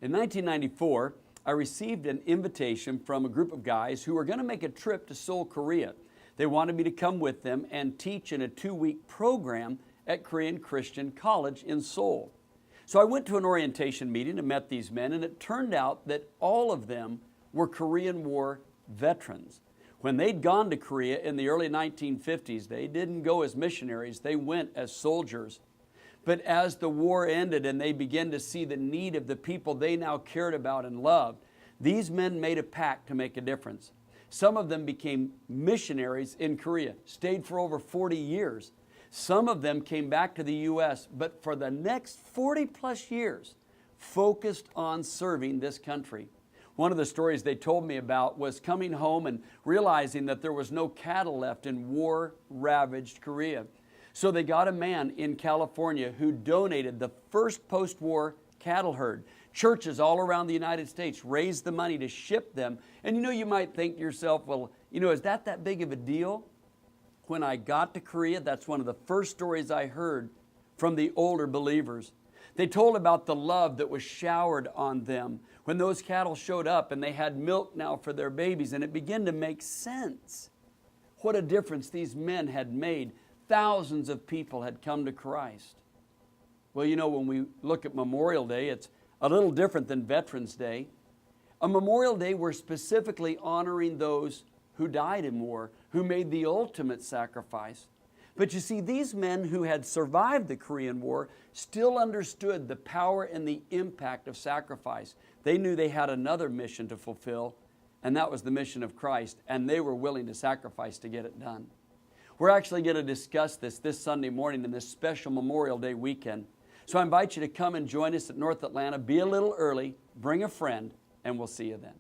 In 1994, I received an invitation from a group of guys who were going to make a trip to Seoul, Korea. They wanted me to come with them and teach in a 2-week program at Korean Christian College in Seoul. So I went to an orientation meeting and met these men, and it turned out that all of them were Korean War veterans. When they'd gone to Korea in the early 1950s, they didn't go as missionaries, they went as soldiers. But as the war ended and they began to see the need of the people they now cared about and loved, these men made a pact to make a difference. Some of them became missionaries in Korea, stayed for over 40 years. Some of them came back to the U.S., but for the next 40 plus years, focused on serving this country. One of the stories they told me about was coming home and realizing that there was no cattle left in war-ravaged Korea. So they got a man in California who donated the first post-war cattle herd. Churches all around the United States raised the money to ship them. And you might think to yourself, well, is that big of a deal? When I got to Korea, that's one of the first stories I heard from the older believers. They told about the love that was showered on them when those cattle showed up and they had milk now for their babies, and it began to make sense. What a difference these men had made. Thousands of people had come to Christ. Well, when we look at Memorial Day, it's a little different than Veterans Day. On Memorial Day, we're specifically honoring those who died in war, who made the ultimate sacrifice. But you see, these men who had survived the Korean War still understood the power and the impact of sacrifice. They knew they had another mission to fulfill, and that was the mission of Christ, and they were willing to sacrifice to get it done. We're actually going to discuss this Sunday morning in this special Memorial Day weekend. So I invite you to come and join us at North Atlanta. Be a little early, bring a friend, and we'll see you then.